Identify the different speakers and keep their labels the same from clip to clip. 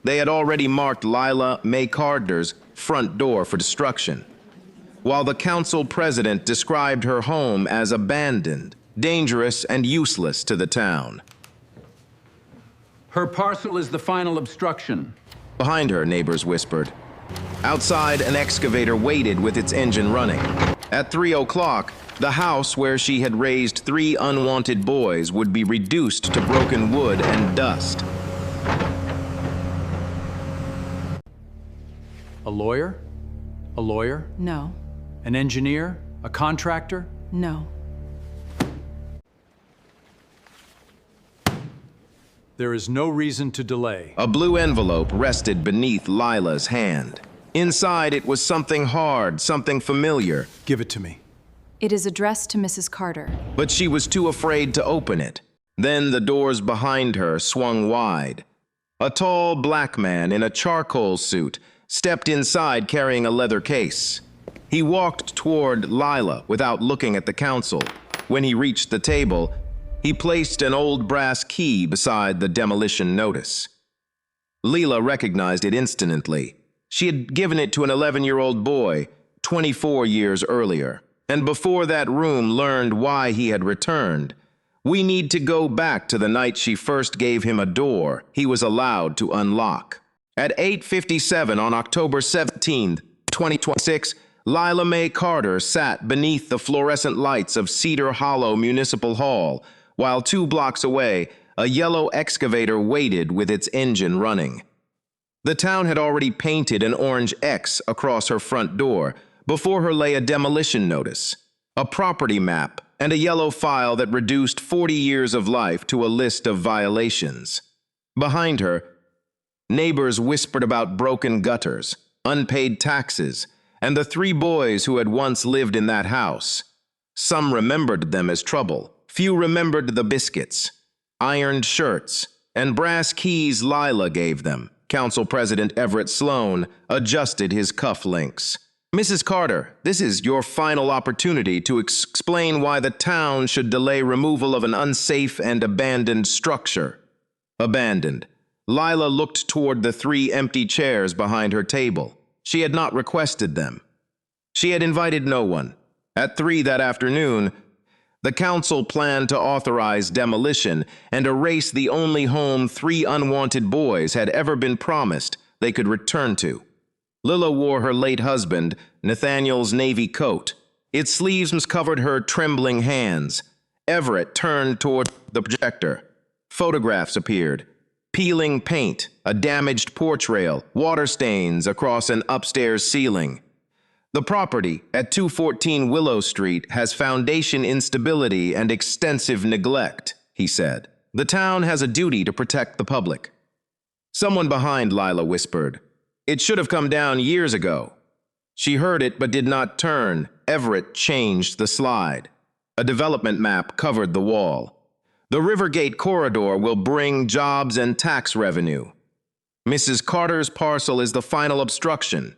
Speaker 1: They had already marked Lila Mae Carter's front door for destruction, while the council president described her home as abandoned, dangerous, and useless to the town.
Speaker 2: Her parcel is the final obstruction.
Speaker 1: Behind her, neighbors whispered. Outside, an excavator waited with its engine running. At 3 o'clock, the house where she had raised 3 unwanted boys would be reduced to broken wood and dust.
Speaker 2: A lawyer? A lawyer?
Speaker 3: No.
Speaker 2: An engineer? A contractor?
Speaker 3: No.
Speaker 2: There is no reason to delay.
Speaker 1: A blue envelope rested beneath Lila's hand. Inside, it was something hard, something familiar.
Speaker 2: Give it to me.
Speaker 3: It is addressed to Mrs. Carter.
Speaker 1: But she was too afraid to open it. Then the doors behind her swung wide. A tall black man in a charcoal suit stepped inside carrying a leather case. He walked toward Lila without looking at the council. When he reached the table, he placed an old brass key beside the demolition notice. Lila recognized it instantly. She had given it to an 11-year-old boy 24 years earlier, and before that room learned why he had returned. We need to go back to the night she first gave him a door he was allowed to unlock. At 8:57 on October 17, 2026, Lila Mae Carter sat beneath the fluorescent lights of Cedar Hollow Municipal Hall, while 2 blocks away, a yellow excavator waited with its engine running. The town had already painted an orange X across her front door. Before her lay a demolition notice, a property map, and a yellow file that reduced 40 years of life to a list of violations. Behind her, neighbors whispered about broken gutters, unpaid taxes, and the 3 boys who had once lived in that house. Some remembered them as trouble. Few remembered the biscuits, ironed shirts, and brass keys Lila gave them. Council President Everett Sloan adjusted his cufflinks. Mrs. Carter, this is your final opportunity to explain why the town should delay removal of an unsafe and abandoned structure. Abandoned. Lila looked toward the 3 empty chairs behind her table. She had not requested them. She had invited no one. At 3 that afternoon, the council planned to authorize demolition and erase the only home 3 unwanted boys had ever been promised they could return to. Lila wore her late husband, Nathaniel's navy coat. Its sleeves covered her trembling hands. Everett turned toward the projector. Photographs appeared. Peeling paint, a damaged porch rail, water stains across an upstairs ceiling. The property at 214 Willow Street has foundation instability and extensive neglect, he said. The town has a duty to protect the public. Someone behind Lila whispered, "It should have come down years ago." She heard it but did not turn. Everett changed the slide. A development map covered the wall. The Rivergate corridor will bring jobs and tax revenue. Mrs. Carter's parcel is the final obstruction.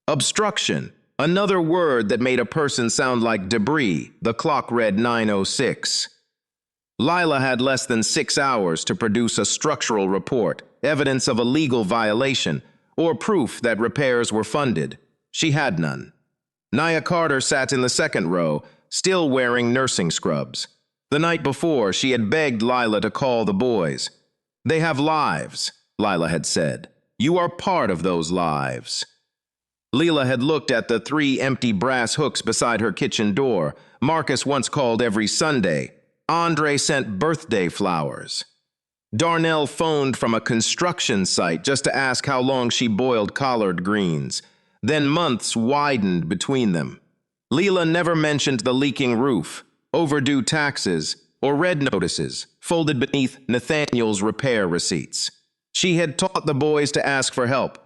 Speaker 1: Obstruction, another word that made a person sound like debris. The clock read 9:06. Lila had less than 6 hours to produce a structural report, evidence of a legal violation, or proof that repairs were funded. She had none. Nia Carter sat in the second row, still wearing nursing scrubs. The night before, she had begged Lila to call the boys. "They have lives," Lila had said. "You are part of those lives." Lila had looked at the 3 empty brass hooks beside her kitchen door. Marcus once called every Sunday. Andre sent birthday flowers. Darnell phoned from a construction site just to ask how long she boiled collard greens. Then months widened between them. Lila never mentioned the leaking roof, overdue taxes, or red notices folded beneath Nathaniel's repair receipts. She had taught the boys to ask for help.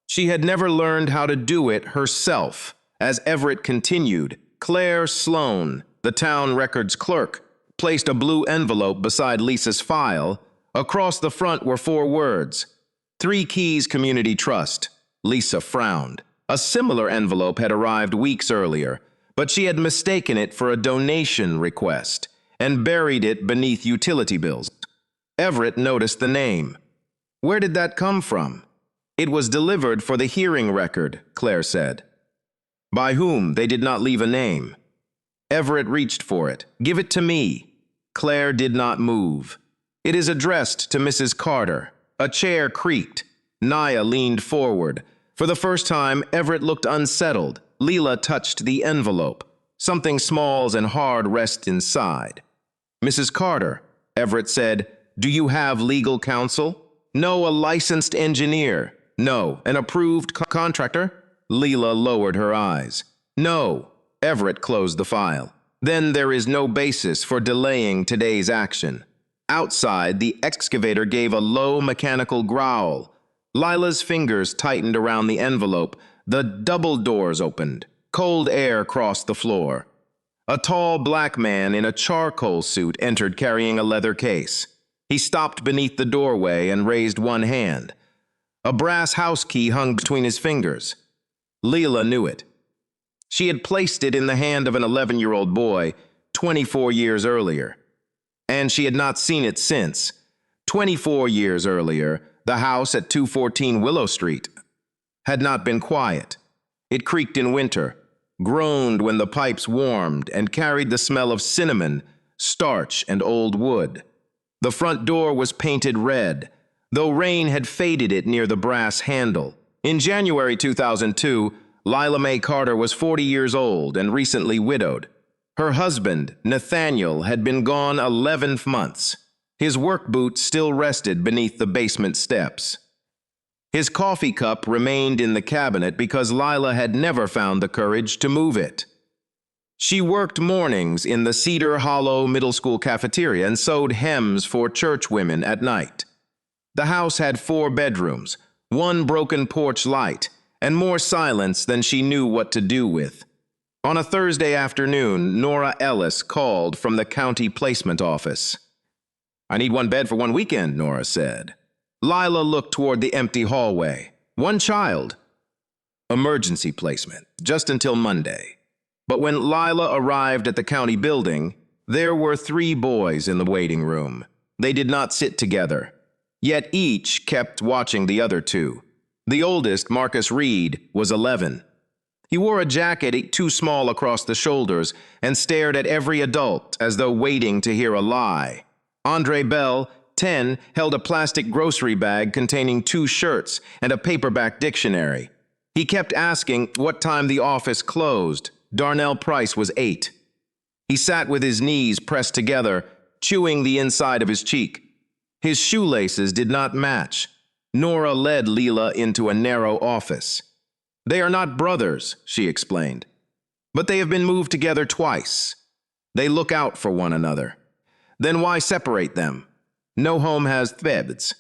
Speaker 1: She had never learned how to do it herself. As Everett continued, Claire Sloan, the town records clerk, placed a blue envelope beside Lisa's file. Across the front were 4 words, 3 Keys Community Trust. Lisa frowned. A similar envelope had arrived weeks earlier, but she had mistaken it for a donation request and buried it beneath utility bills. Everett noticed the name. Where did that come from? It was delivered for the hearing record, Claire said. By whom? They did not leave a name. Everett reached for it. Give it to me. Claire did not move. It is addressed to Mrs. Carter. A chair creaked. Naya leaned forward. For the first time, Everett looked unsettled. Lila touched the envelope. Something small and hard rested inside. Mrs. Carter, Everett said, do you have legal counsel? No, a licensed engineer. No, an approved contractor? Lila lowered her eyes. No. Everett closed the file. Then there is no basis for delaying today's action. Outside, the excavator gave a low mechanical growl. Lila's fingers tightened around the envelope. The double doors opened. Cold air crossed the floor. A tall black man in a charcoal suit entered carrying a leather case. He stopped beneath the doorway and raised one hand. A brass house key hung between his fingers. Lila knew it. She had placed it in the hand of an 11-year-old boy 24 years earlier. And she had not seen it since. 24 years earlier, the house at 214 Willow Street had not been quiet. It creaked in winter, groaned when the pipes warmed, and carried the smell of cinnamon, starch, and old wood. The front door was painted red, though rain had faded it near the brass handle. In January 2002, Lila Mae Carter was 40 years old and recently widowed. Her husband, Nathaniel, had been gone 11 months. His work boot still rested beneath the basement steps. His coffee cup remained in the cabinet because Lila had never found the courage to move it. She worked mornings in the Cedar Hollow Middle School cafeteria and sewed hems for church women at night. The house had 4 bedrooms, 1 broken porch light, and more silence than she knew what to do with. On a Thursday afternoon, Nora Ellis called from the county placement office. I need 1 bed for 1 weekend, Nora said. Lila looked toward the empty hallway. 1 child. Emergency placement, just until Monday. But when Lila arrived at the county building, there were 3 boys in the waiting room. They did not sit together, yet each kept watching the other 2. The oldest, Marcus Reed, was 11. He wore a jacket too small across the shoulders and stared at every adult as though waiting to hear a lie. Andre Bell, 10, held a plastic grocery bag containing 2 shirts and a paperback dictionary. He kept asking what time the office closed. Darnell Price was 8. He sat with his knees pressed together, chewing the inside of his cheek. His shoelaces did not match. Nora led Lila into a narrow office. They are not brothers, she explained, but they have been moved together twice. They look out for one another. Then why separate them? No home has beds.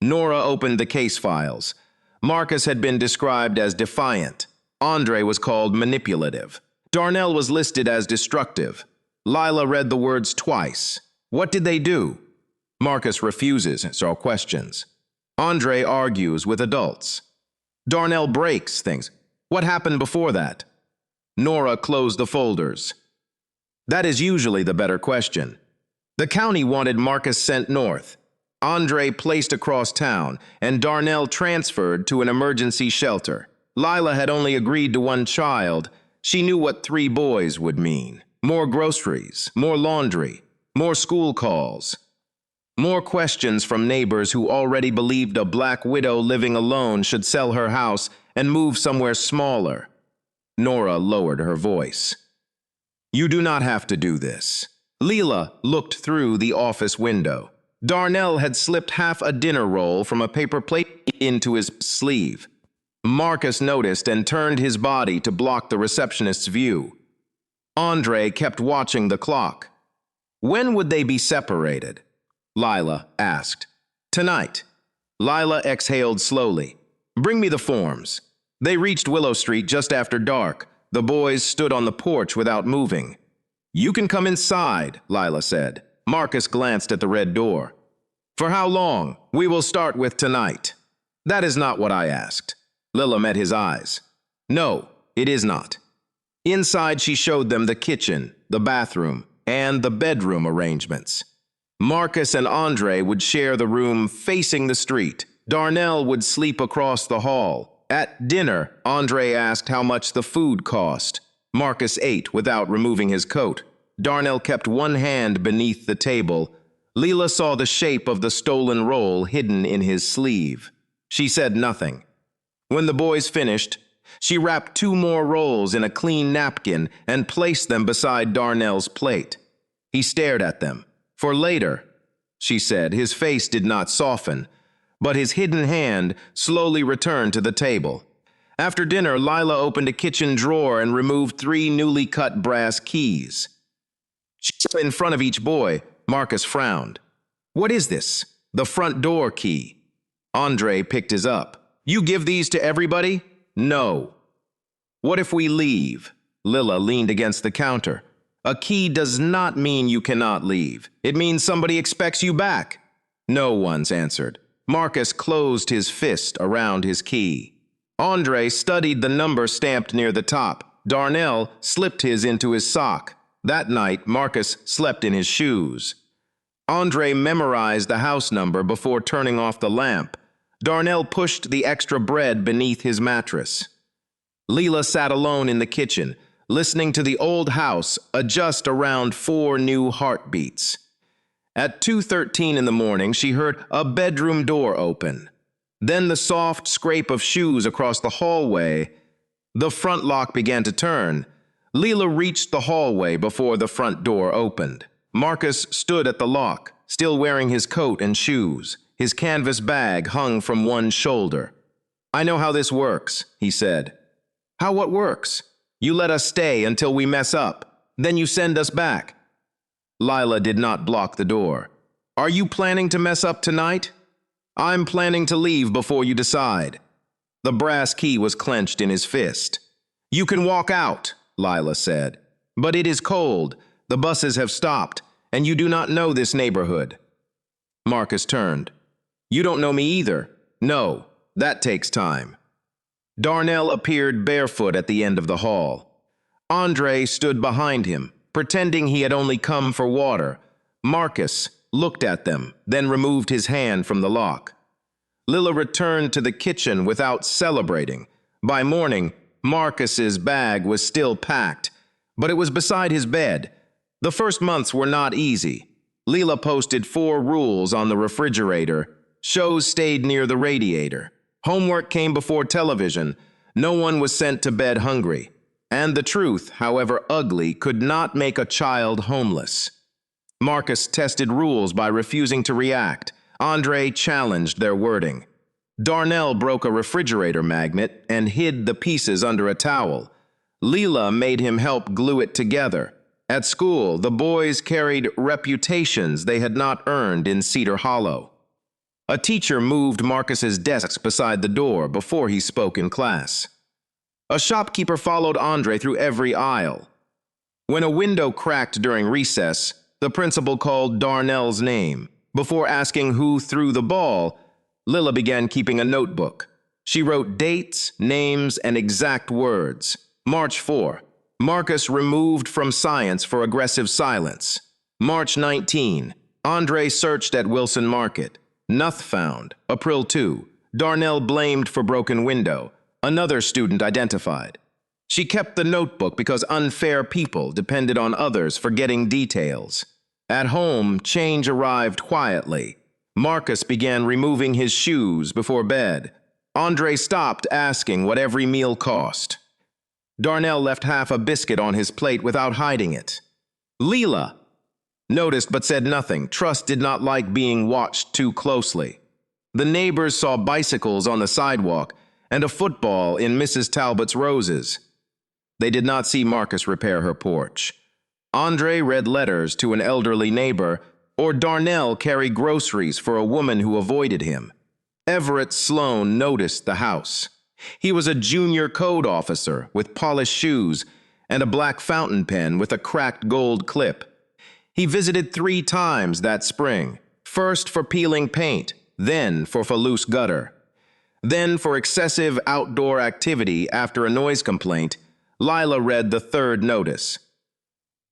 Speaker 1: Nora opened the case files. Marcus had been described as defiant. Andre was called manipulative. Darnell was listed as destructive. Lila read the words twice. What did they do? Marcus refuses, so questions. Andre argues with adults. Darnell breaks things. What happened before that? Nora closed the folders. That is usually the better question. The county wanted Marcus sent north, Andre placed across town, and Darnell transferred to an emergency shelter. Lila had only agreed to 1 child. She knew what 3 boys would mean. More groceries, more laundry, more school calls. More questions from neighbors who already believed a black widow living alone should sell her house and move somewhere smaller. Nora lowered her voice. You do not have to do this. Lila looked through the office window. Darnell had slipped half a dinner roll from a paper plate into his sleeve. Marcus noticed and turned his body to block the receptionist's view. Andre kept watching the clock. When would they be separated? Lila asked. Tonight. Lila exhaled slowly. Bring me the forms. They reached Willow Street just after dark. The boys stood on the porch without moving. You can come inside, Lila said. Marcus glanced at the red door. For how long? We will start with tonight. That is not what I asked. Lila met his eyes. No, it is not. Inside she showed them the kitchen, the bathroom, and the bedroom arrangements. Marcus and Andre would share the room facing the street. Darnell would sleep across the hall. At dinner, Andre asked how much the food cost. Marcus ate without removing his coat. Darnell kept one hand beneath the table. Lila saw the shape of the stolen roll hidden in his sleeve. She said nothing. When the boys finished, she wrapped 2 more rolls in a clean napkin and placed them beside Darnell's plate. He stared at them. For later, she said. His face did not soften, but his hidden hand slowly returned to the table. After dinner, Lila opened a kitchen drawer and removed 3 newly cut brass keys. She stood in front of each boy. Marcus frowned. "What is this?" "The front door key." Andre picked his up. "You give these to everybody?" "No." "What if we leave?" Lila leaned against the counter. "A key does not mean you cannot leave. It means somebody expects you back." No one's answered. Marcus closed his fist around his key. Andre studied the number stamped near the top. Darnell slipped his into his sock. That night, Marcus slept in his shoes. Andre memorized the house number before turning off the lamp. Darnell pushed the extra bread beneath his mattress. Lila sat alone in the kitchen, listening to the old house adjust around 4 new heartbeats. At 2:13 in the morning, she heard a bedroom door open. Then the soft scrape of shoes across the hallway. The front lock began to turn. Lila reached the hallway before the front door opened. Marcus stood at the lock, still wearing his coat and shoes. His canvas bag hung from one shoulder. "I know how this works," he said. "How what works?" "You let us stay until we mess up. Then you send us back." Lila did not block the door. "Are you planning to mess up tonight?" "I'm planning to leave before you decide." The brass key was clenched in his fist. "You can walk out," Lila said. "But it is cold. The buses have stopped, and you do not know this neighborhood." Marcus turned. "You don't know me either." "No, that takes time." Darnell appeared barefoot at the end of the hall. Andre stood behind him, pretending he had only come for water. Marcus looked at them, then removed his hand from the lock. Lila returned to the kitchen without celebrating. By morning, Marcus's bag was still packed, but it was beside his bed. The first months were not easy. Lila posted 4 rules on the refrigerator. Shows stayed near the radiator. Homework came before television. No one was sent to bed hungry. And the truth, however ugly, could not make a child homeless. Marcus tested rules by refusing to react. Andre challenged their wording. Darnell broke a refrigerator magnet and hid the pieces under a towel. Lila made him help glue it together. At school, the boys carried reputations they had not earned in Cedar Hollow. A teacher moved Marcus's desk beside the door before he spoke in class. A shopkeeper followed Andre through every aisle. When a window cracked during recess, the principal called Darnell's name. Before asking who threw the ball, Lila began keeping a notebook. She wrote dates, names, and exact words. March 4. Marcus removed from science for aggressive silence. March 19. Andre searched at Wilson Market. Noth found. April 2. Darnell blamed for broken window. Another student identified. She kept the notebook because unfair people depended on others forgetting details. At home, change arrived quietly. Marcus began removing his shoes before bed. Andre stopped asking what every meal cost. Darnell left half a biscuit on his plate without hiding it. Lila noticed but said nothing. Trust did not like being watched too closely. The neighbors saw bicycles on the sidewalk and a football in Mrs. Talbot's roses. They did not see Marcus repair her porch. Andre read letters to an elderly neighbor, or Darnell carry groceries for a woman who avoided him. Everett Sloan noticed the house. He was a junior code officer with polished shoes and a black fountain pen with a cracked gold clip. He visited 3 times that spring, first for peeling paint, then for loose gutter. Then for excessive outdoor activity after a noise complaint, Lila read the 3rd notice.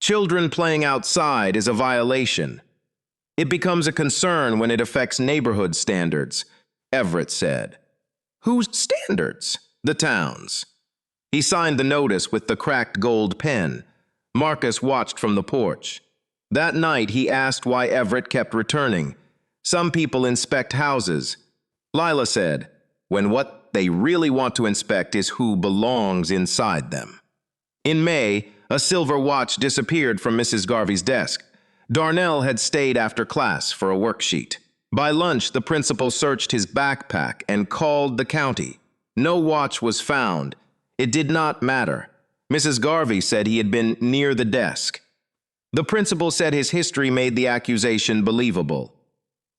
Speaker 1: Children playing outside is a violation. It becomes a concern when it affects neighborhood standards. Everett said. Whose standards? The town's. He signed the notice with the cracked gold pen. Marcus watched from the porch. That night, he asked why Everett kept returning. Some people inspect houses. Lila said, when what they really want to inspect is who belongs inside them. In May, a silver watch disappeared from Mrs. Garvey's desk. Darnell had stayed after class for a worksheet. By lunch, the principal searched his backpack and called the county. No watch was found. It did not matter. Mrs. Garvey said he had been near the desk. The principal said his history made the accusation believable.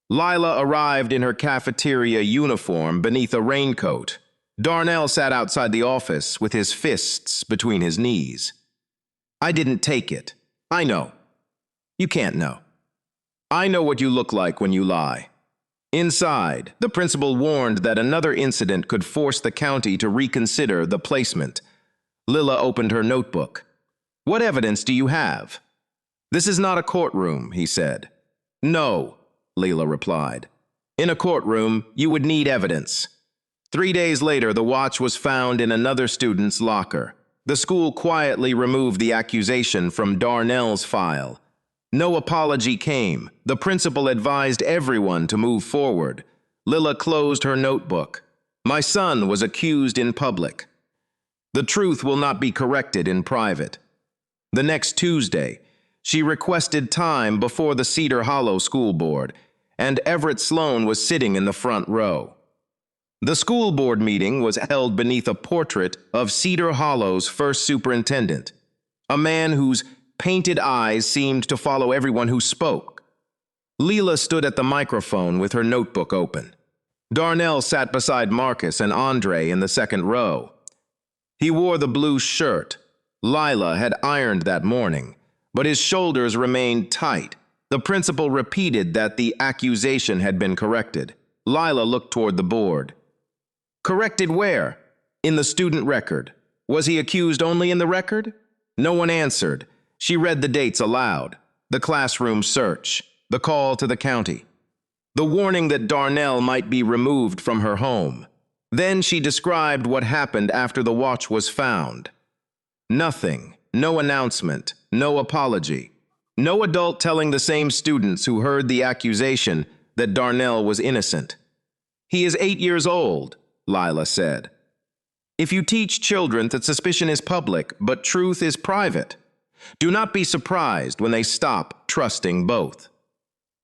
Speaker 1: Lila arrived in her cafeteria uniform beneath a raincoat. Darnell sat outside the office with his fists between his knees. I didn't take it. I know. You can't know. I know what you look like when you lie. Inside, the principal warned that another incident could force the county to reconsider the placement. Lila opened her notebook. What evidence do you have? This is not a courtroom, he said. No, Lila replied. In a courtroom, you would need evidence. 3 days later, the watch was found in another student's locker. The school quietly removed the accusation from Darnell's file. No apology came. The principal advised everyone to move forward. Lila closed her notebook. My son was accused in public. The truth will not be corrected in private. The next Tuesday, she requested time before the Cedar Hollow School Board, and Everett Sloan was sitting in the front row. The school board meeting was held beneath a portrait of Cedar Hollow's first superintendent, a man whose painted eyes seemed to follow everyone who spoke. Lila stood at the microphone with her notebook open. Darnell sat beside Marcus and Andre in the second row. He wore the blue shirt. Lila had ironed that morning, but his shoulders remained tight. The principal repeated that the accusation had been corrected. Lila looked toward the board. Corrected where? In the student record. Was he accused only in the record? No one answered. She read the dates aloud. The classroom search. The call to the county. The warning that Darnell might be removed from her home. Then she described what happened after the watch was found. Nothing. No announcement. No apology. No adult telling the same students who heard the accusation that Darnell was innocent. He is 8 years old, Lila said. If you teach children that suspicion is public, but truth is private, do not be surprised when they stop trusting both.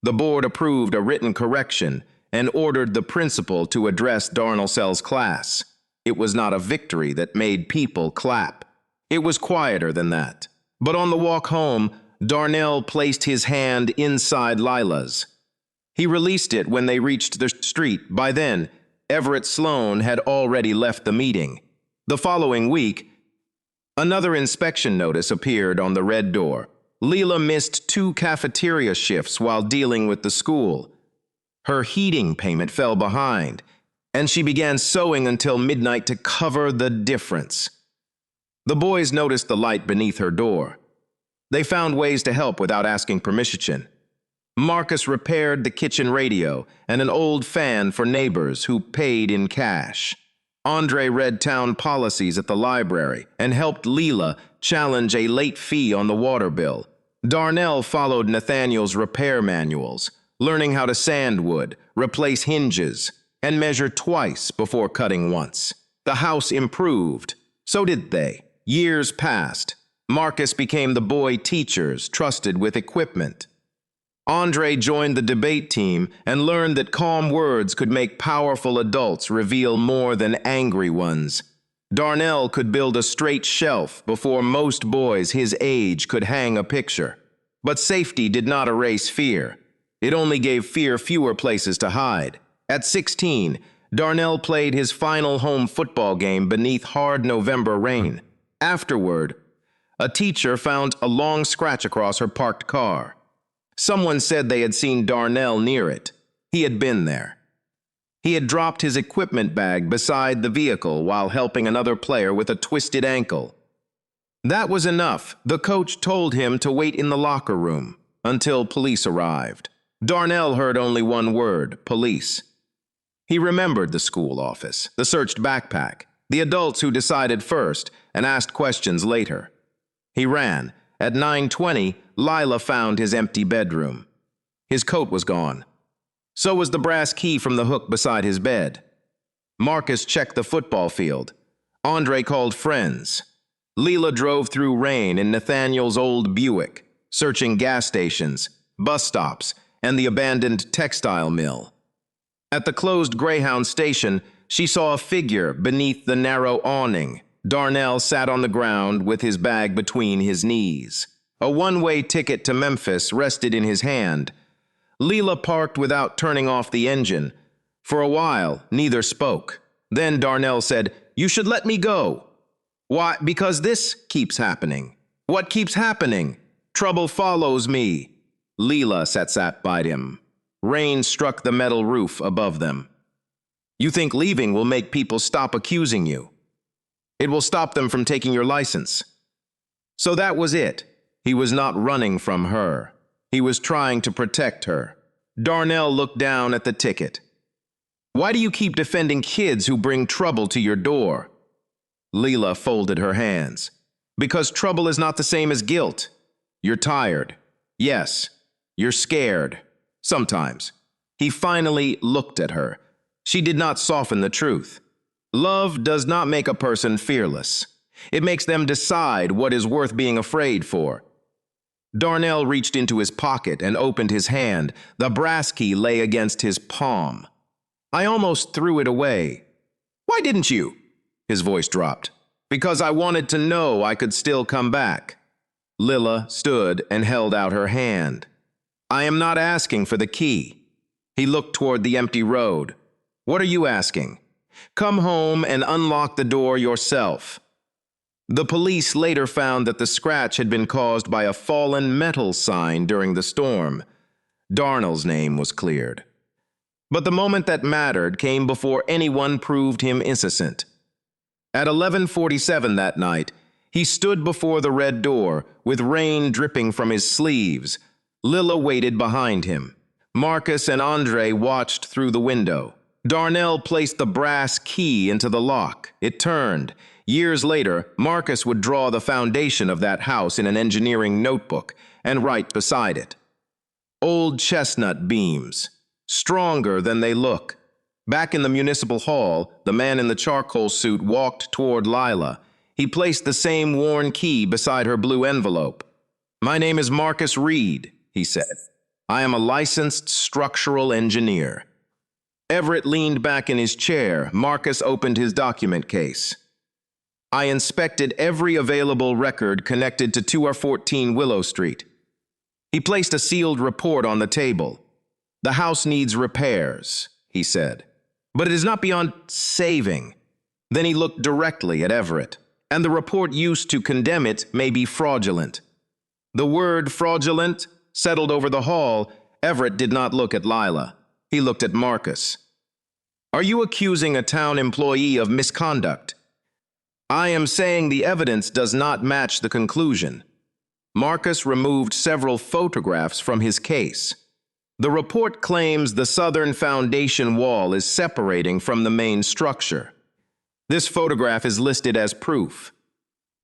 Speaker 1: The board approved a written correction and ordered the principal to address Darnell's class. It was not a victory that made people clap. It was quieter than that. But on the walk home, Darnell placed his hand inside Lila's. He released it when they reached the street. By then, Everett Sloan had already left the meeting. The following week, another inspection notice appeared on the red door. Lila missed 2 cafeteria shifts while dealing with the school. Her heating payment fell behind, and she began sewing until midnight to cover the difference. The boys noticed the light beneath her door. They found ways to help without asking permission. Marcus repaired the kitchen radio and an old fan for neighbors who paid in cash. Andre read town policies at the library and helped Lila challenge a late fee on the water bill. Darnell followed Nathaniel's repair manuals, learning how to sand wood, replace hinges, and measure twice before cutting once. The house improved. So did they. Years passed. Marcus became the boy teachers trusted with equipment. Andre joined the debate team and learned that calm words could make powerful adults reveal more than angry ones. Darnell could build a straight shelf before most boys his age could hang a picture. But safety did not erase fear. It only gave fear fewer places to hide. At 16, Darnell played his final home football game beneath hard November rain. Afterward, a teacher found a long scratch across her parked car. Someone said they had seen Darnell near it. He had been there. He had dropped his equipment bag beside the vehicle while helping another player with a twisted ankle. That was enough. The coach told him to wait in the locker room until police arrived. Darnell heard only one word, police. He remembered the school office, the searched backpack, the adults who decided first and asked questions later. He ran. At 9:20, Lila found his empty bedroom. His coat was gone. So was the brass key from the hook beside his bed. Marcus checked the football field. Andre called friends. Lila drove through rain in Nathaniel's old Buick, searching gas stations, bus stops, and the abandoned textile mill. At the closed Greyhound station, she saw a figure beneath the narrow awning. Darnell sat on the ground with his bag between his knees. A one-way ticket to Memphis rested in his hand. Lila parked without turning off the engine. For a while, neither spoke. Then Darnell said, "You should let me go." "Why? Because this keeps happening." "What keeps happening?" "Trouble follows me." Lila sat by him. Rain struck the metal roof above them. "You think leaving will make people stop accusing you? It will stop them from taking your license." So that was it. He was not running from her. He was trying to protect her. Darnell looked down at the ticket. "Why do you keep defending kids who bring trouble to your door?" Lila folded her hands. "Because trouble is not the same as guilt. You're tired. Yes, you're scared. Sometimes." He finally looked at her. She did not soften the truth. Love does not make a person fearless. It makes them decide what is worth being afraid for. Darnell reached into his pocket and opened his hand. The brass key lay against his palm. "I almost threw it away." "Why didn't you?" His voice dropped. "Because I wanted to know I could still come back." Lila stood and held out her hand. "I am not asking for the key." He looked toward the empty road. "What are you asking? Come home and unlock the door yourself." The police later found that the scratch had been caused by a fallen metal sign during the storm. Darnell's name was cleared. But the moment that mattered came before anyone proved him innocent. At 11:47 that night, he stood before the red door, with rain dripping from his sleeves. Lila waited behind him. Marcus and Andre watched through the window. Darnell placed the brass key into the lock. It turned. Years later, Marcus would draw the foundation of that house in an engineering notebook and write beside it. Old chestnut beams, stronger than they look. Back in the municipal hall, the man in the charcoal suit walked toward Lila. He placed the same worn key beside her blue envelope. "My name is Marcus Reed," he said. "I am a licensed structural engineer." Everett leaned back in his chair. Marcus opened his document case. "I inspected every available record connected to 214 Willow Street." He placed a sealed report on the table. "The house needs repairs," he said, "but it is not beyond saving." Then he looked directly at Everett. "And the report used to condemn it may be fraudulent." The word fraudulent settled over the hall. Everett did not look at Lila. He looked at Marcus. "Are you accusing a town employee of misconduct?" "I am saying the evidence does not match the conclusion." Marcus removed several photographs from his case. "The report claims the southern foundation wall is separating from the main structure. This photograph is listed as proof."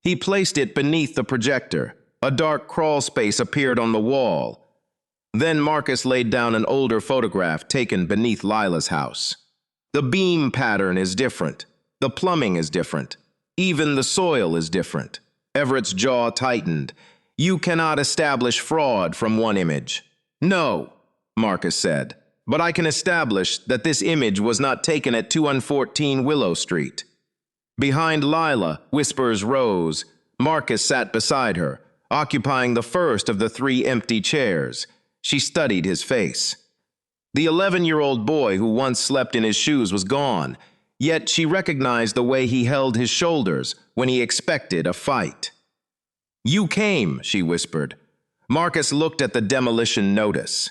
Speaker 1: He placed it beneath the projector. A dark crawl space appeared on the wall. Then Marcus laid down an older photograph taken beneath Lila's house. "The beam pattern is different. The plumbing is different. Even the soil is different." Everett's jaw tightened. "You cannot establish fraud from one image." "No," Marcus said, "but I can establish that this image was not taken at 214 Willow Street." Behind Lila, whispers rose. Marcus sat beside her, occupying the first of the 3 empty chairs. She studied his face. The 11-year-old boy who once slept in his shoes was gone, yet she recognized the way he held his shoulders when he expected a fight. "You came," she whispered. Marcus looked at the demolition notice.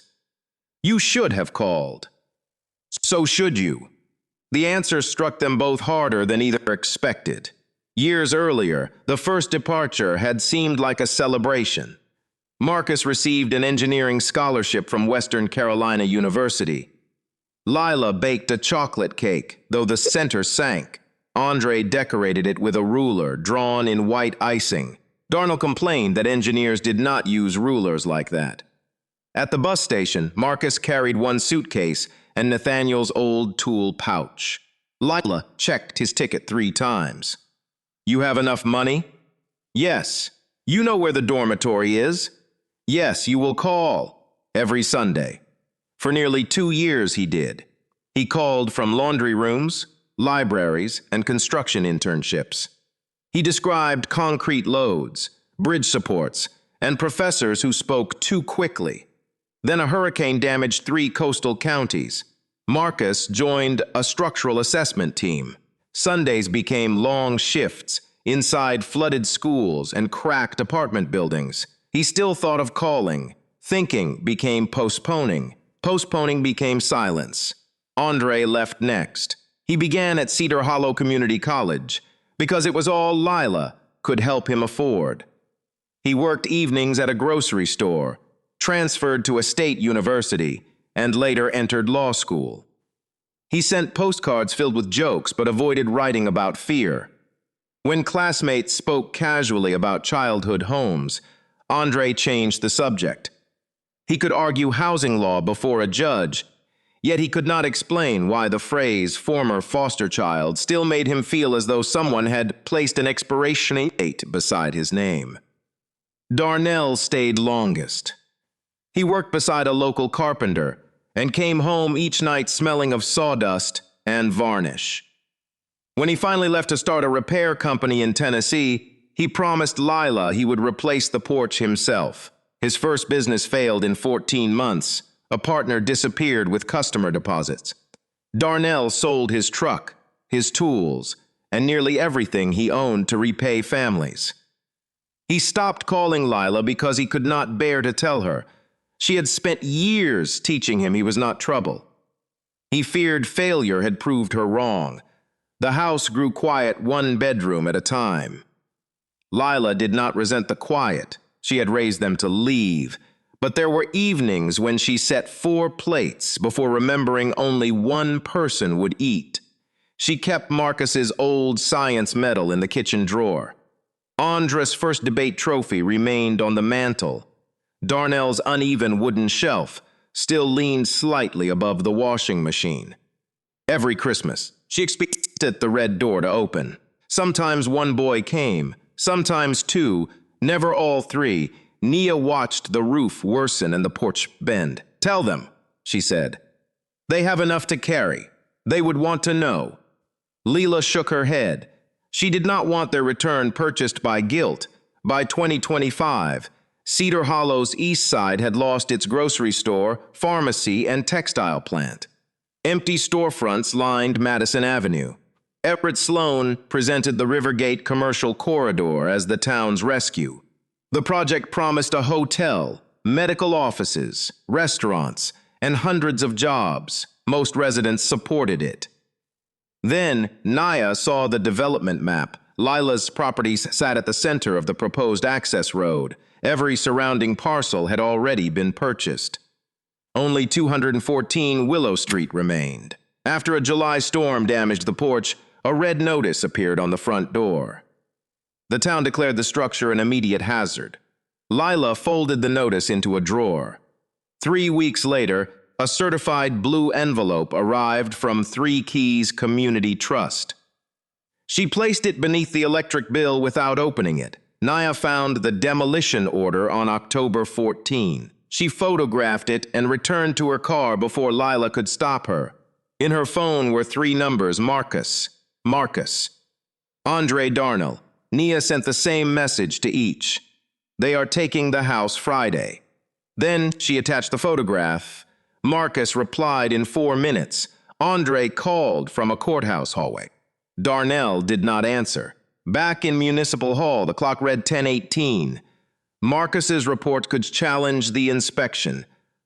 Speaker 1: "You should have called." "So should you." The answer struck them both harder than either expected. Years earlier, the first departure had seemed like a celebration. Marcus received an engineering scholarship from Western Carolina University. Lila baked a chocolate cake, though the center sank. Andre decorated it with a ruler drawn in white icing. Darnell complained that engineers did not use rulers like that. At the bus station, Marcus carried one suitcase and Nathaniel's old tool pouch. Lila checked his ticket 3 times. "You have enough money?" "Yes." "You know where the dormitory is?" "Yes, you will call." Every Sunday. For nearly 2 years he did. He called from laundry rooms, libraries, and construction internships. He described concrete loads, bridge supports, and professors who spoke too quickly. Then a hurricane damaged 3 coastal counties. Marcus joined a structural assessment team. Sundays became long shifts inside flooded schools and cracked apartment buildings. He still thought of calling. Thinking became postponing. Postponing became silence. Andre left next. He began at Cedar Hollow Community College because it was all Lila could help him afford. He worked evenings at a grocery store, transferred to a state university, and later entered law school. He sent postcards filled with jokes but avoided writing about fear. When classmates spoke casually about childhood homes, Andre changed the subject. He could argue housing law before a judge, yet he could not explain why the phrase former foster child still made him feel as though someone had placed an expiration date beside his name. Darnell stayed longest. He worked beside a local carpenter and came home each night smelling of sawdust and varnish. When he finally left to start a repair company in Tennessee, he promised Lila he would replace the porch himself. His first business failed in 14 months. A partner disappeared with customer deposits. Darnell sold his truck, his tools, and nearly everything he owned to repay families. He stopped calling Lila because he could not bear to tell her. She had spent years teaching him he was not trouble. He feared failure had proved her wrong. The house grew quiet 1 bedroom at a time. Lila did not resent the quiet. She had raised them to leave. But there were evenings when she set 4 plates before remembering only 1 person would eat. She kept Marcus's old science medal in the kitchen drawer. Andre's first debate trophy remained on the mantel. Darnell's uneven wooden shelf still leaned slightly above the washing machine. Every Christmas, she expected the red door to open. Sometimes 1 boy came, sometimes 2, never all 3. Nia watched the roof worsen and the porch bend. "Tell them," she said. "They have enough to carry. They would want to know." Lila shook her head. She did not want their return purchased by guilt. By 2025, Cedar Hollow's east side had lost its grocery store, pharmacy, and textile plant. Empty storefronts lined Madison Avenue. Everett Sloan presented the Rivergate Commercial Corridor as the town's rescue. The project promised a hotel, medical offices, restaurants, and hundreds of jobs. Most residents supported it. Then, Nia saw the development map. Lila's properties sat at the center of the proposed access road. Every surrounding parcel had already been purchased. Only 214 Willow Street remained. After a July storm damaged the porch, a red notice appeared on the front door. The town declared the structure an immediate hazard. Lila folded the notice into a drawer. 3 weeks later, a certified blue envelope arrived from 3 Keys Community Trust. She placed it beneath the electric bill without opening it. Nia found the demolition order on October 14. She photographed it and returned to her car before Lila could stop her. In her phone were 3 numbers: Marcus. Andre Darnell. Nia sent the same message to each. "They are taking the house Friday." Then she attached the photograph. Marcus replied in 4 minutes. Andre called from a courthouse hallway. Darnell did not answer. Back in Municipal Hall, the clock read 10:18. Marcus's report could challenge the inspection,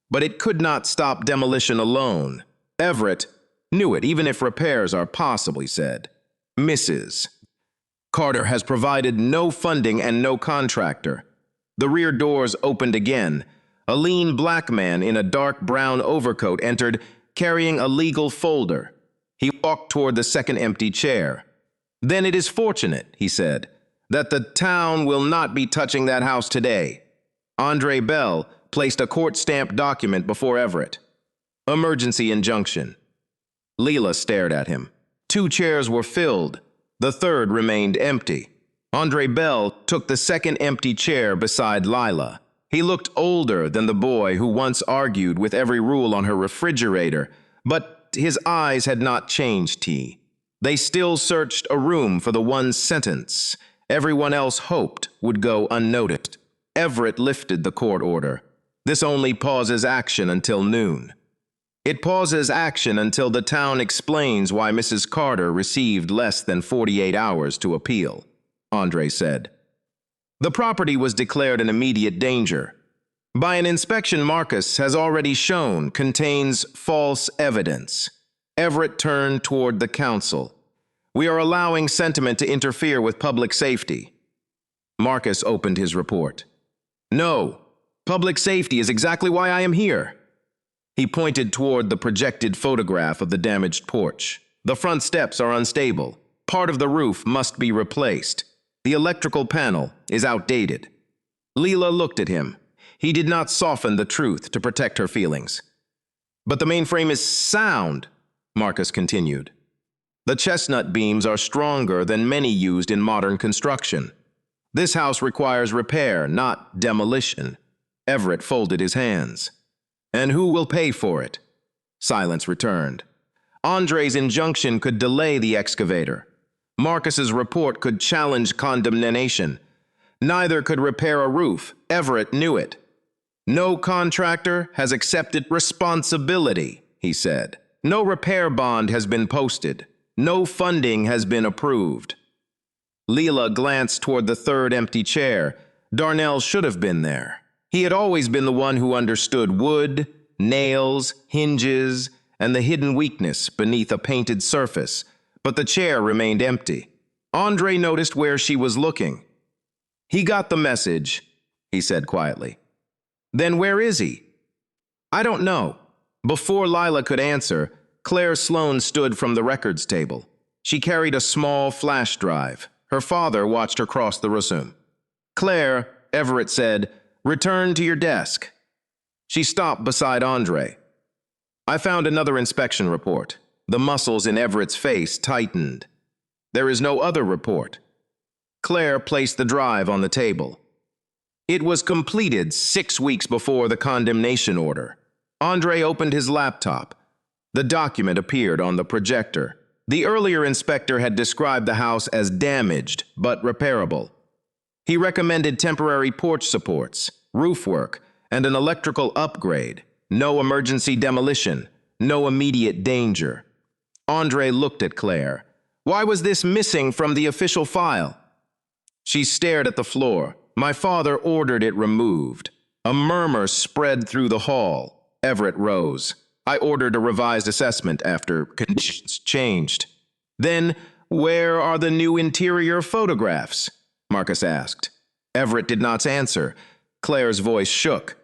Speaker 1: but it could not stop demolition alone. Everett knew it, even if repairs are possible, he said. Mrs. Carter has provided no funding and no contractor. The rear doors opened again. A lean black man in a dark brown overcoat entered, carrying a legal folder. He walked toward the second empty chair. "Then it is fortunate," he said, "that the town will not be touching that house today." Andre Bell placed a court-stamped document before Everett. "Emergency injunction." Lila stared at him. 2 chairs were filled. The third remained empty. Andre Bell took the second empty chair beside Lila. He looked older than the boy who once argued with every rule on her refrigerator, but his eyes had not changed. They still searched a room for the one sentence everyone else hoped would go unnoticed. Everett lifted the court order. "This only pauses action until noon." "It pauses action until the town explains why Mrs. Carter received less than 48 hours to appeal," Andre said. The property was declared in immediate danger. By an inspection Marcus has already shown contains false evidence. Everett turned toward the council. "We are allowing sentiment to interfere with public safety." Marcus opened his report. "No, public safety is exactly why I am here." He pointed toward the projected photograph of the damaged porch. "The front steps are unstable. Part of the roof must be replaced. The electrical panel is outdated." Lila looked at him. He did not soften the truth to protect her feelings. "But the mainframe is sound," Marcus continued. "The chestnut beams are stronger than many used in modern construction. This house requires repair, not demolition." Everett folded his hands. "And who will pay for it?" Silence returned. Andre's injunction could delay the excavator. Marcus's report could challenge condemnation. Neither could repair a roof. Everett knew it. "No contractor has accepted responsibility," he said. "No repair bond has been posted. No funding has been approved." Lila glanced toward the third empty chair. Darnell should have been there. He had always been the one who understood wood, nails, hinges, and the hidden weakness beneath a painted surface, but the chair remained empty. Andre noticed where she was looking. "He got the message," he said quietly. "Then where is he?" "I don't know." Before Lila could answer, Claire Sloan stood from the records table. She carried a small flash drive. Her father watched her cross the room. "Claire," Everett said, "return to your desk." She stopped beside Andre. "I found another inspection report." The muscles in Everett's face tightened. "There is no other report." Claire placed the drive on the table. "It was completed 6 weeks before the condemnation order." Andre opened his laptop. The document appeared on the projector. The earlier inspector had described the house as damaged but repairable. He recommended temporary porch supports, roof work, and an electrical upgrade. No emergency demolition, no immediate danger. Andre looked at Claire. "Why was this missing from the official file?" She stared at the floor. "My father ordered it removed." A murmur spread through the hall. Everett rose. "I ordered a revised assessment after conditions changed." "Then where are the new interior photographs?" Marcus asked. Everett did not answer. Claire's voice shook.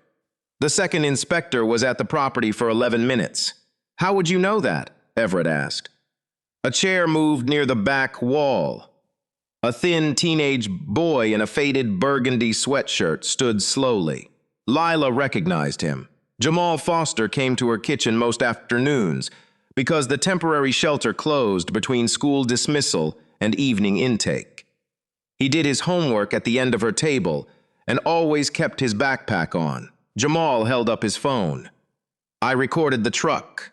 Speaker 1: "The second inspector was at the property for 11 minutes. "How would you know that?" Everett asked. A chair moved near the back wall. A thin teenage boy in a faded burgundy sweatshirt stood slowly. Lila recognized him. Jamal Foster came to her kitchen most afternoons because the temporary shelter closed between school dismissal and evening intake. He did his homework at the end of her table and always kept his backpack on. Jamal held up his phone. "I recorded the truck."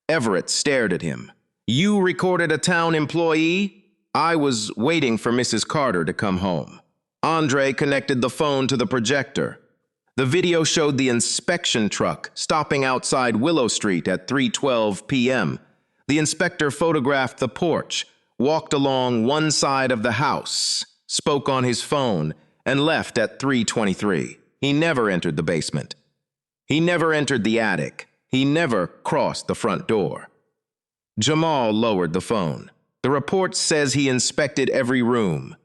Speaker 1: Everett stared at him. "You recorded a town employee?" "I was waiting for Mrs. Carter to come home." Andre connected the phone to the projector. The video showed the inspection truck stopping outside Willow Street at 3:12 p.m. The inspector photographed the porch, walked along one side of the house, spoke on his phone, and left at 3:23. He never entered the basement. He never entered the attic. He never crossed the front door. Jamal lowered the phone. "The report says he inspected every room."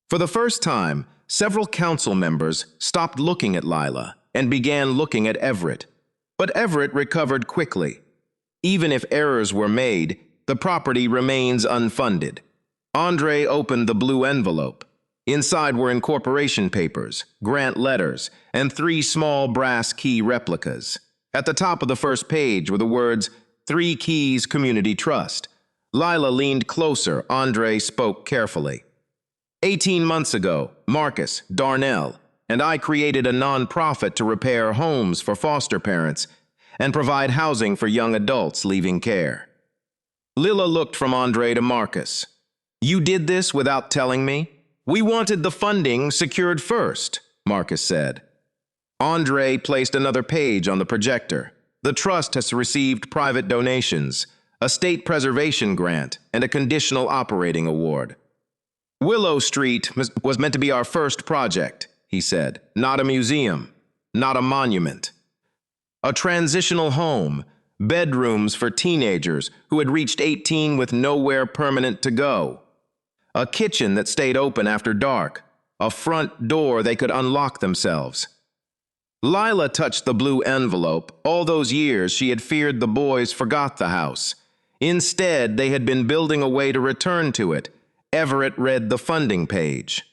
Speaker 1: For the first time, several council members stopped looking at Lila and began looking at Everett. But Everett recovered quickly. Even if errors were made, the property remains unfunded. Andre opened the blue envelope. Inside were incorporation papers, grant letters, and 3 small brass key replicas. At the top of the first page were the words, "Three Keys Community Trust." Lila leaned closer. Andre spoke carefully. 18 months ago, Marcus, Darnell, and I created a non-profit to repair homes for foster parents and provide housing for young adults leaving care. Lila looked from Andre to Marcus. "You did this without telling me?" "We wanted the funding secured first," Marcus said. Andre placed another page on the projector. The trust has received private donations, a state preservation grant, and a conditional operating award. "Willow Street was meant to be our first project," he said. "Not a museum, not a monument. A transitional home, bedrooms for teenagers who had reached 18 with nowhere permanent to go. A kitchen that stayed open after dark, a front door they could unlock themselves." Lila touched the blue envelope. All those years she had feared the boys forgot the house. Instead, they had been building a way to return to it. Everett read the funding page.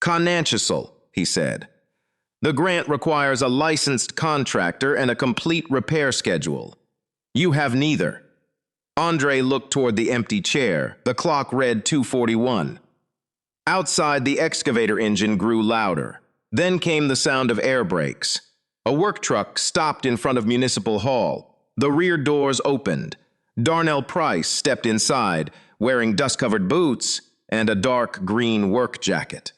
Speaker 1: "Financial," he said. "The grant requires a licensed contractor and a complete repair schedule. You have neither." Andre looked toward the empty chair. The clock read 2:41. Outside, the excavator engine grew louder. Then came the sound of air brakes. A work truck stopped in front of Municipal Hall. The rear doors opened. Darnell Price stepped inside, wearing dust-covered boots and a dark green work jacket.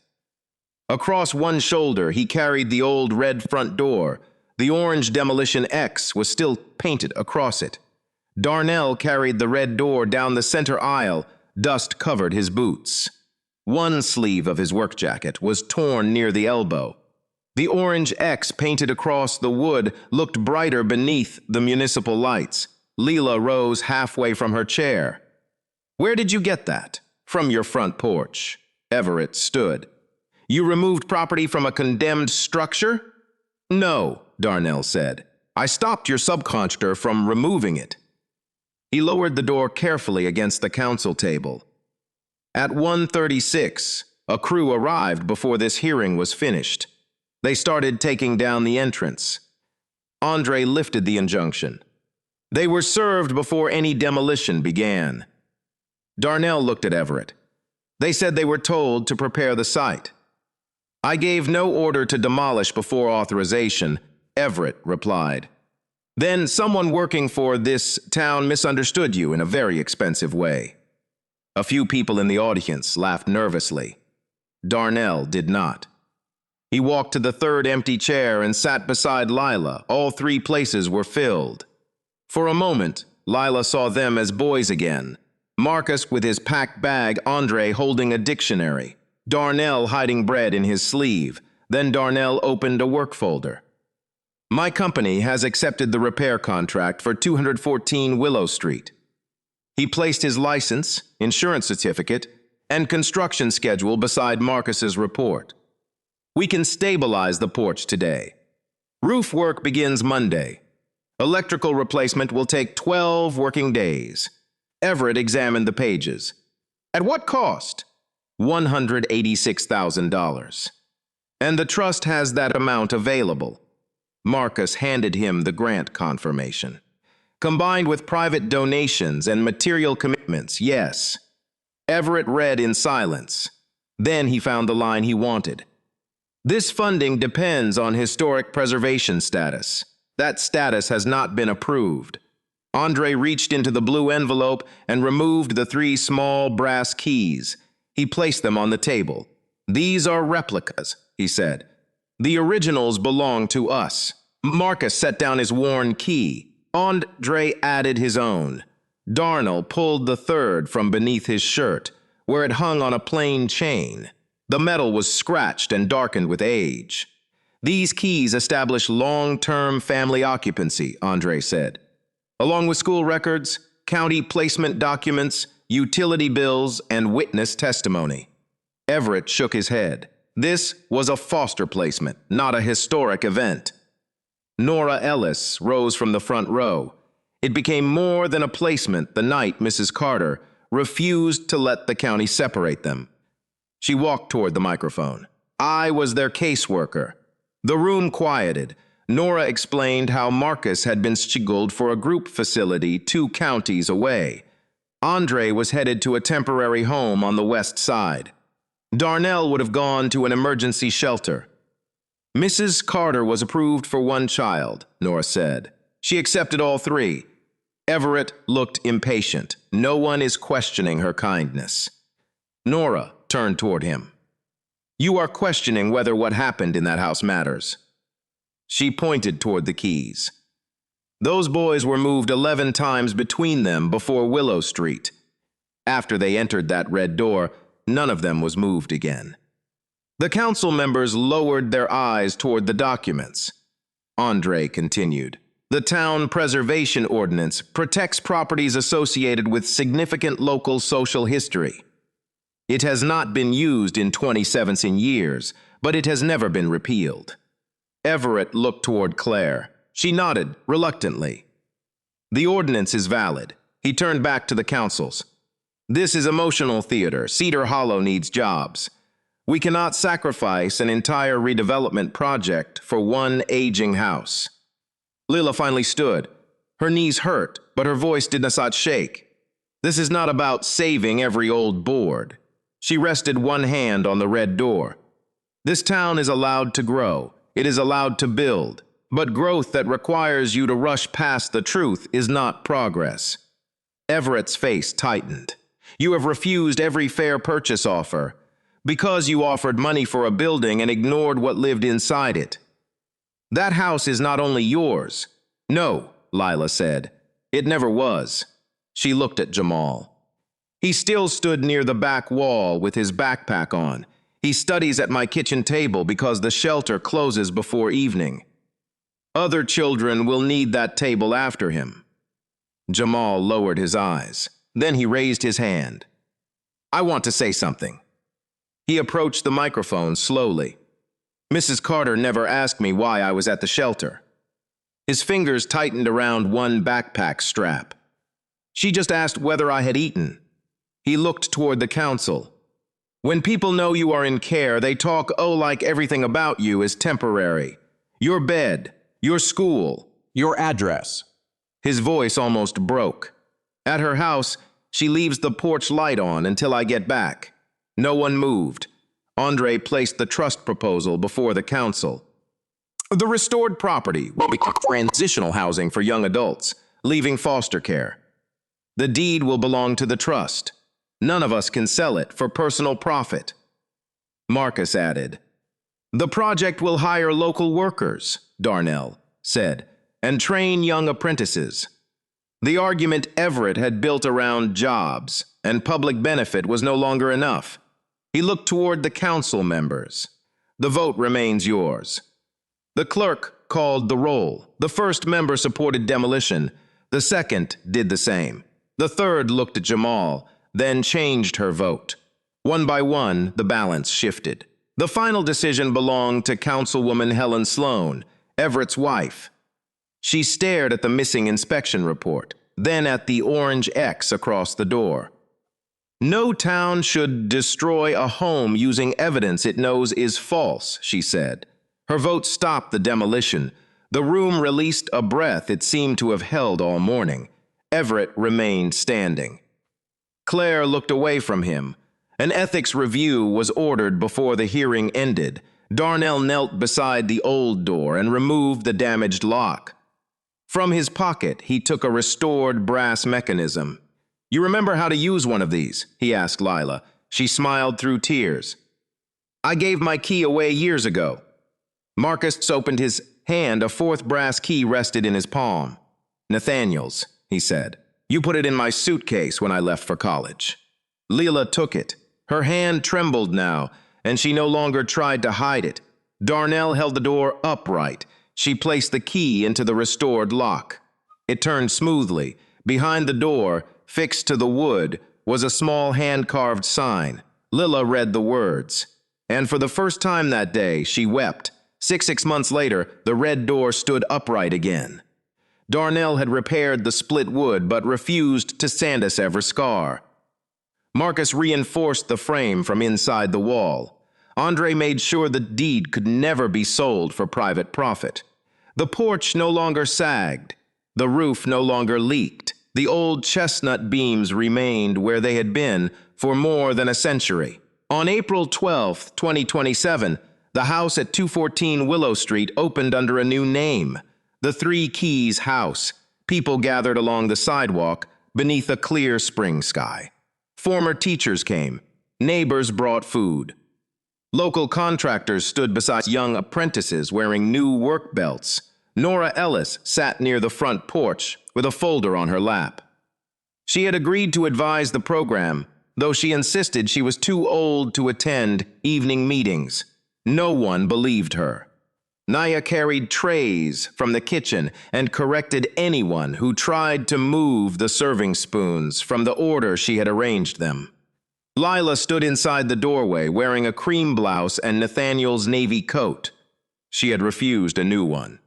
Speaker 1: Across one shoulder, he carried the old red front door. The orange demolition X was still painted across it. Darnell carried the red door down the center aisle. Dust covered his boots. One sleeve of his work jacket was torn near the elbow. The orange X painted across the wood looked brighter beneath the municipal lights. Lila rose halfway from her chair. "Where did you get that?" "From your front porch." Everett stood. "You removed property from a condemned structure?" "No," Darnell said. "I stopped your subcontractor from removing it." He lowered the door carefully against the council table. At 1:36, a crew arrived before this hearing was finished. They started taking down the entrance. Andre lifted the injunction. They were served before any demolition began. Darnell looked at Everett. "They said they were told to prepare the site." "I gave no order to demolish before authorization," Everett replied. "Then someone working for this town misunderstood you in a very expensive way." A few people in the audience laughed nervously. Darnell did not. He walked to the third empty chair and sat beside Lila. All 3 places were filled. For a moment, Lila saw them as boys again. Marcus with his packed bag, Andre holding a dictionary, Darnell hiding bread in his sleeve. Then Darnell opened a work folder. "My company has accepted the repair contract for 214 Willow Street." He placed his license, insurance certificate, and construction schedule beside Marcus's report. "We can stabilize the porch today. Roof work begins Monday. Electrical replacement will take 12 working days." Everett examined the pages. "At what cost?" $186,000. "And the trust has that amount available." Marcus handed him the grant confirmation. "Combined with private donations and material commitments, yes." Everett read in silence. Then he found the line he wanted. "This funding depends on historic preservation status. That status has not been approved." Andre reached into the blue envelope and removed the 3 small brass keys. He placed them on the table. "These are replicas," he said. "The originals belong to us." Marcus set down his worn key. Andre added his own. Darnell pulled the 3rd from beneath his shirt, where it hung on a plain chain. The metal was scratched and darkened with age. "These keys establish long-term family occupancy," Andre said, "along with school records, county placement documents, utility bills, and witness testimony." Everett shook his head. This was a foster placement, not a historic event. Nora Ellis rose from the front row. It became more than a placement the night Mrs. Carter refused to let the county separate them. She walked toward the microphone. I was their caseworker. The room quieted. Nora explained how Marcus had been scheduled for a group facility 2 counties away. Andre was headed to a temporary home on the west side. Darnell would have gone to an emergency shelter. Mrs. Carter was approved for 1 child, Nora said. She accepted all 3. Everett looked impatient. No one is questioning her kindness. Nora turned toward him. You are questioning whether what happened in that house matters. She pointed toward the keys. Those boys were moved 11 times between them before Willow Street. After they entered that red door, none of them was moved again. The council members lowered their eyes toward the documents. Andre continued. The town preservation ordinance protects properties associated with significant local social history. It has not been used in 27 years, but it has never been repealed. Everett looked toward Claire. She nodded reluctantly. The ordinance is valid. He turned back to the councils. This is emotional theater. Cedar Hollow needs jobs. We cannot sacrifice an entire redevelopment project for 1 aging house. Lila finally stood. Her knees hurt, but her voice did not shake. This is not about saving every old board. She rested 1 hand on the red door. This town is allowed to grow. It is allowed to build. But growth that requires you to rush past the truth is not progress. Everett's face tightened. You have refused every fair purchase offer because you offered money for a building and ignored what lived inside it. That house is not only yours. No, Lila said. It never was. She looked at Jamal. He still stood near the back wall with his backpack on. He studies at my kitchen table because the shelter closes before evening. Other children will need that table after him. Jamal lowered his eyes. Then he raised his hand. I want to say something. He approached the microphone slowly. Mrs. Carter never asked me why I was at the shelter. His fingers tightened around 1 backpack strap. She just asked whether I had eaten. He looked toward the council. When people know you are in care, they talk, like everything about you is temporary. Your bed, your school, your address. His voice almost broke. At her house, she leaves the porch light on until I get back. No one moved. Andre placed the trust proposal before the council. The restored property will become transitional housing for young adults, leaving foster care. The deed will belong to the trust. None of us can sell it for personal profit. Marcus added. The project will hire local workers, Darnell said, and train young apprentices. The argument Everett had built around jobs and public benefit was no longer enough. He looked toward the council members. The vote remains yours. The clerk called the roll. The first member supported demolition. The second did the same. The third looked at Jamal, then changed her vote. 1 by 1, the balance shifted. The final decision belonged to Councilwoman Helen Sloan, Everett's wife. She stared at the missing inspection report, then at the orange X across the door. No town should destroy a home using evidence it knows is false, she said. Her vote stopped the demolition. The room released a breath it seemed to have held all morning. Everett remained standing. Claire looked away from him. An ethics review was ordered before the hearing ended. Darnell knelt beside the old door and removed the damaged lock. From his pocket, he took a restored brass mechanism. You remember how to use one of these? He asked Lila. She smiled through tears. I gave my key away years ago. Marcus opened his hand. A 4th brass key rested in his palm. Nathaniel's, he said. You put it in my suitcase when I left for college. Lila took it. Her hand trembled now, and she no longer tried to hide it. Darnell held the door upright. She placed the key into the restored lock. It turned smoothly. Behind the door, fixed to the wood, was a small hand-carved sign. Lila read the words. And for the first time that day, she wept. 6 months later, the red door stood upright again. Darnell had repaired the split wood but refused to sever scar. Marcus reinforced the frame from inside the wall. Andre made sure the deed could never be sold for private profit. The porch no longer sagged. The roof no longer leaked. The old chestnut beams remained where they had been for more than a century. On April 12, 2027, the house at 214 Willow Street opened under a new name, the Three Keys House. People gathered along the sidewalk beneath a clear spring sky. Former teachers came. Neighbors brought food. Local contractors stood beside young apprentices wearing new work belts. Nora Ellis sat near the front porch with a folder on her lap. She had agreed to advise the program, though she insisted she was too old to attend evening meetings. No one believed her. Naya carried trays from the kitchen and corrected anyone who tried to move the serving spoons from the order she had arranged them. Lila stood inside the doorway wearing a cream blouse and Nathaniel's navy coat. She had refused a new one.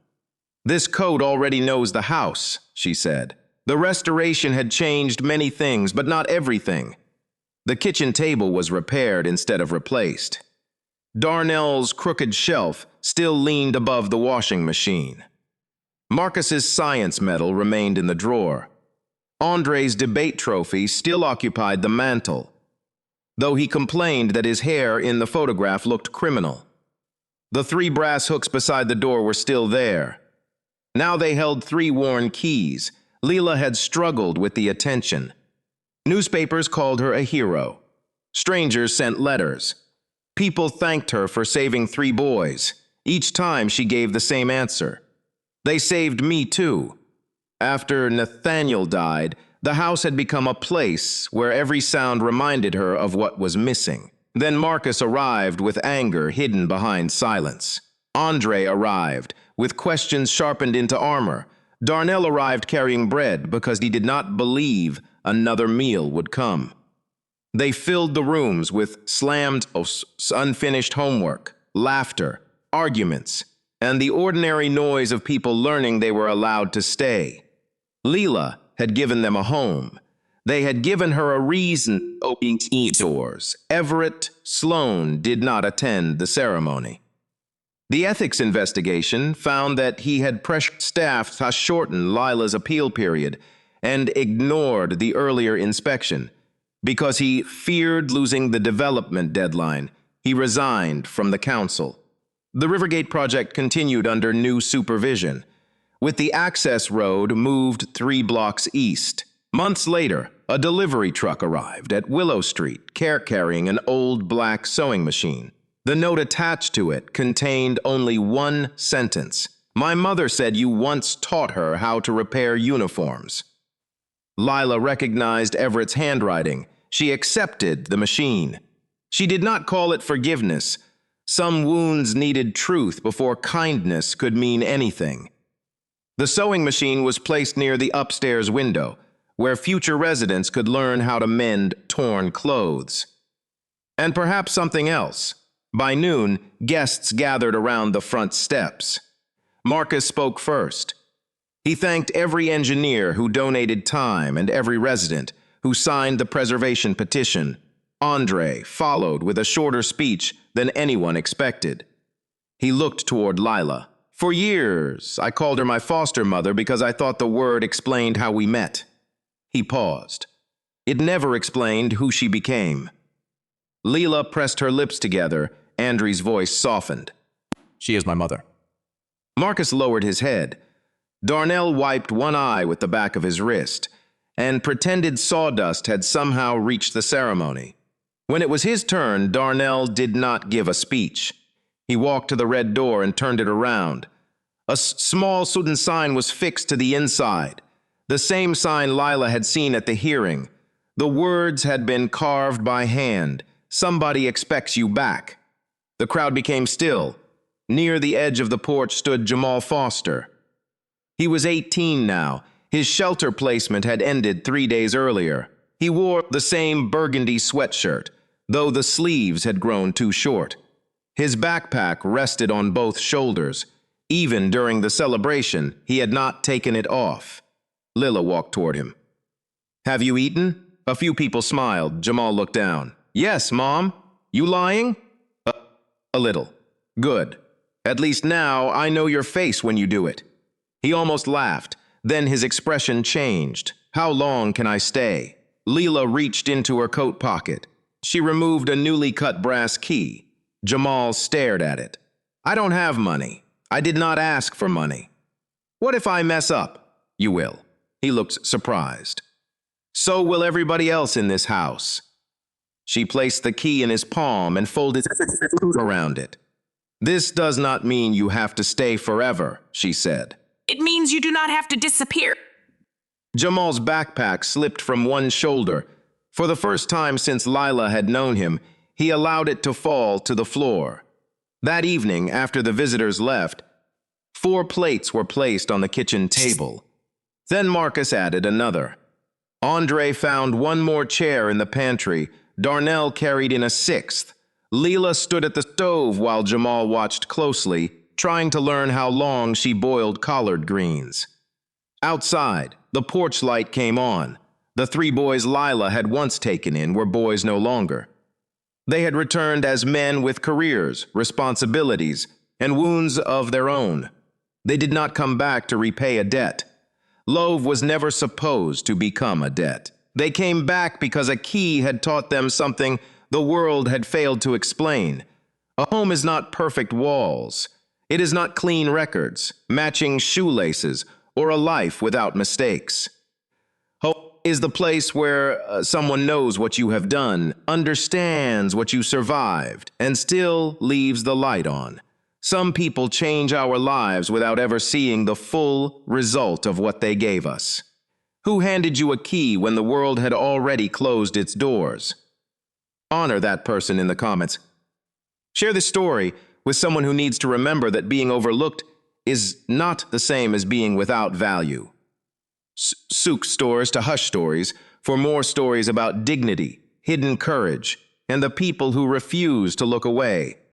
Speaker 1: "This coat already knows the house," she said. "The restoration had changed many things, but not everything." The kitchen table was repaired instead of replaced. Darnell's crooked shelf still leaned above the washing machine. Marcus's science medal remained in the drawer. Andre's debate trophy still occupied the mantel, though he complained that his hair in the photograph looked criminal. The 3 brass hooks beside the door were still there. Now they held 3 worn keys. Lila had struggled with the attention. Newspapers called her a hero. Strangers sent letters. People thanked her for saving 3 boys. Each time she gave the same answer. "They saved me too." After Nathaniel died, the house had become a place where every sound reminded her of what was missing. Then Marcus arrived with anger hidden behind silence. Andre arrived, with questions sharpened into armor. Darnell arrived carrying bread because he did not believe another meal would come. They filled the rooms with slammed, unfinished homework, laughter, arguments, and the ordinary noise of people learning they were allowed to stay. Lila had given them a home. They had given her a reason to open doors. Everett Sloan did not attend the ceremony. The ethics investigation found that he had pressured staff to shorten Lila's appeal period and ignored the earlier inspection. Because he feared losing the development deadline, he resigned from the council. The Rivergate project continued under new supervision, with the access road moved 3 blocks east. Months later, a delivery truck arrived at Willow Street, carrying an old black sewing machine. The note attached to it contained only one sentence. "My mother said you once taught her how to repair uniforms." Lila recognized Everett's handwriting. She accepted the machine. She did not call it forgiveness. Some wounds needed truth before kindness could mean anything. The sewing machine was placed near the upstairs window, where future residents could learn how to mend torn clothes. And perhaps something else. By noon, guests gathered around the front steps. Marcus spoke first. He thanked every engineer who donated time and every resident who signed the preservation petition. Andre followed with a shorter speech than anyone expected. He looked toward Lila. "For years, I called her my foster mother because I thought the word explained how we met." He paused. It never explained who she became. Lila pressed her lips together. Andre's voice softened.
Speaker 4: "She is my mother."
Speaker 1: Marcus lowered his head. Darnell wiped one eye with the back of his wrist, and pretended sawdust had somehow reached the ceremony. When it was his turn, Darnell did not give a speech. He walked to the red door and turned it around. A small wooden sign was fixed to the inside, the same sign Lila had seen at the hearing. The words had been carved by hand. "Somebody expects you back." The crowd became still. Near the edge of the porch stood Jamal Foster. He was 18 now. His shelter placement had ended 3 days earlier. He wore the same burgundy sweatshirt, though the sleeves had grown too short. His backpack rested on both shoulders. Even during the celebration, he had not taken it off. Lila walked toward him. "Have you eaten?" A few people smiled. Jamal looked down. "Yes, Mom. You lying?" A little. "Good. At least now I know your face when you do it." He almost laughed. Then his expression changed. "How long can I stay?" Lila reached into her coat pocket. She removed a newly cut brass key. Jamal stared at it. "I don't have money. I did not ask for money." "What if I mess up?" "You will." He looked surprised. "So will everybody else in this house." She placed the key in his palm and folded around it. "This does not mean you have to stay forever," she said.
Speaker 4: "It means you do not have to disappear."
Speaker 1: Jamal's backpack slipped from one shoulder. For the first time since Lila had known him, he allowed it to fall to the floor. That evening, after the visitors left, 4 plates were placed on the kitchen table. Then Marcus added another. Andre found 1 more chair in the pantry. Darnell carried in a 6th. Lila stood at the stove while Jamal watched closely, trying to learn how long she boiled collard greens. Outside, the porch light came on. The 3 boys Lila had once taken in were boys no longer. They had returned as men with careers, responsibilities, and wounds of their own. They did not come back to repay a debt. Love was never supposed to become a debt. They came back because a key had taught them something the world had failed to explain. A home is not perfect walls. It is not clean records, matching shoelaces, or a life without mistakes. Home is the place where someone knows what you have done, understands what you survived, and still leaves the light on. Some people change our lives without ever seeing the full result of what they gave us. Who handed you a key when the world had already closed its doors? Honor that person in the comments. Share this story with someone who needs to remember that being overlooked is not the same as being without value. Souk stores to Hush Stories for more stories about dignity, hidden courage, and the people who refuse to look away.